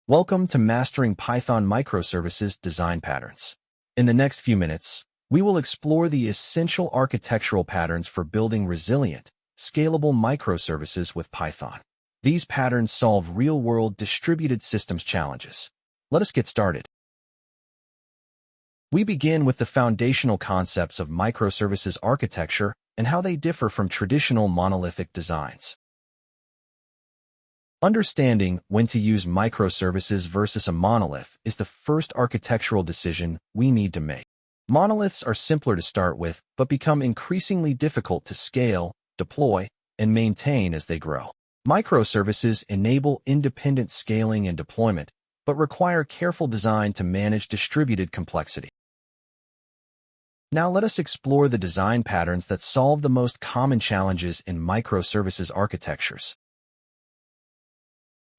Welcome to Mastering Python Microservices Design Patterns. In the next few minutes, we will explore the essential architectural patterns for building resilient, scalable microservices with Python. These patterns solve real-world distributed systems challenges. Let us get started. We begin with the foundational concepts of microservices architecture and how they differ from traditional monolithic designs. Understanding when to use microservices versus a monolith is the first architectural decision we need to make. Monoliths are simpler to start with, but become increasingly difficult to scale, deploy, and maintain as they grow. Microservices enable independent scaling and deployment, but require careful design to manage distributed complexity. Now let us explore the design patterns that solve the most common challenges in microservices architectures.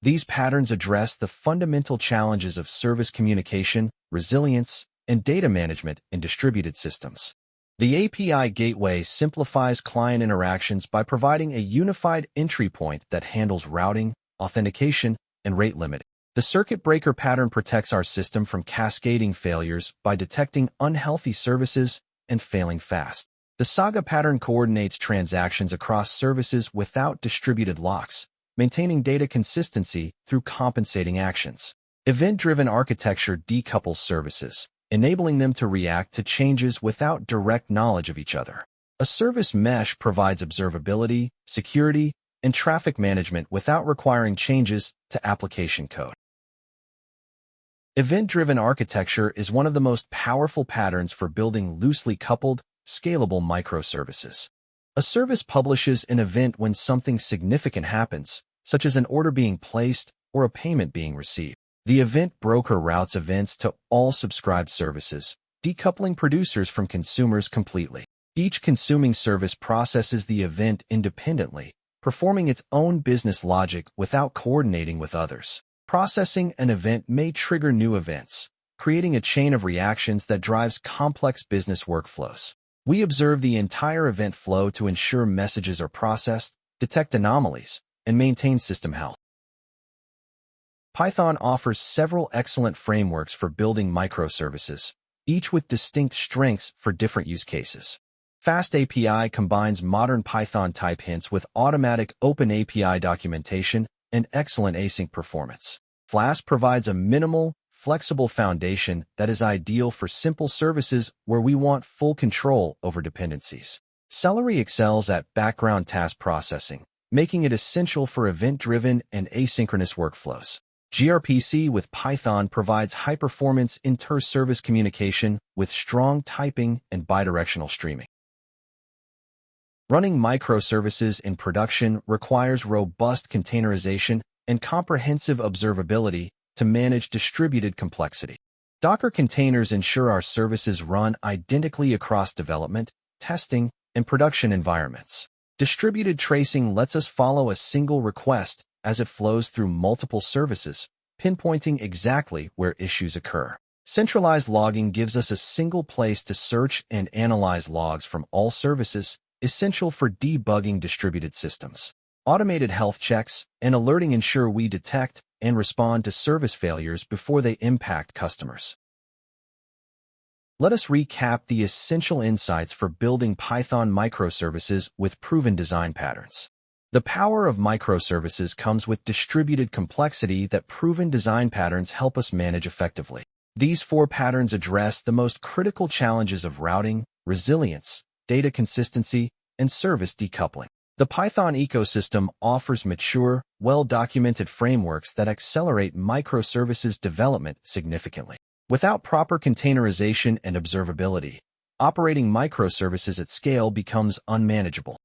These patterns address the fundamental challenges of service communication, resilience, and data management in distributed systems. The API gateway simplifies client interactions by providing a unified entry point that handles routing, authentication, and rate limiting. The circuit breaker pattern protects our system from cascading failures by detecting unhealthy services and failing fast. The saga pattern coordinates transactions across services without distributed locks, maintaining data consistency through compensating actions. Event-driven architecture decouples services, enabling them to react to changes without direct knowledge of each other. A service mesh provides observability, security, and traffic management without requiring changes to application code. Event-driven architecture is one of the most powerful patterns for building loosely coupled, scalable microservices. A service publishes an event when something significant happens, such as an order being placed or a payment being received. The event broker routes events to all subscribed services, decoupling producers from consumers completely. Each consuming service processes the event independently, performing its own business logic without coordinating with others. Processing an event may trigger new events, creating a chain of reactions that drives complex business workflows. We observe the entire event flow to ensure messages are processed, detect anomalies, and maintain system health. Python offers several excellent frameworks for building microservices, each with distinct strengths for different use cases. Fast API combines modern Python type hints with automatic open API documentation and excellent async performance. Flask provides a minimal, flexible foundation that is ideal for simple services where we want full control over dependencies. Celery excels at background task processing, making it essential for event-driven and asynchronous workflows. gRPC with Python provides high-performance inter-service communication with strong typing and bidirectional streaming. Running microservices in production requires robust containerization and comprehensive observability to manage distributed complexity. Docker containers ensure our services run identically across development, testing, and production environments. Distributed tracing lets us follow a single request as it flows through multiple services, pinpointing exactly where issues occur. Centralized logging gives us a single place to search and analyze logs from all services, essential for debugging distributed systems. Automated health checks and alerting ensure we detect and respond to service failures before they impact customers. Let us recap the essential insights for building Python microservices with proven design patterns. The power of microservices comes with distributed complexity that proven design patterns help us manage effectively. These 4 patterns address the most critical challenges of routing, resilience, data consistency, and service decoupling. The Python ecosystem offers mature, well-documented frameworks that accelerate microservices development significantly. Without proper containerization and observability, operating microservices at scale becomes unmanageable.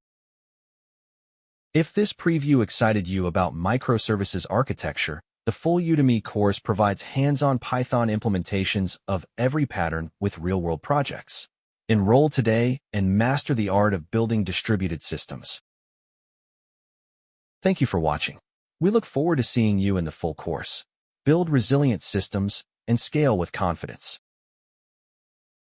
If this preview excited you about microservices architecture, the full Udemy course provides hands-on Python implementations of every pattern with real-world projects. Enroll today and master the art of building distributed systems. Thank you for watching. We look forward to seeing you in the full course. Build resilient systems and scale with confidence.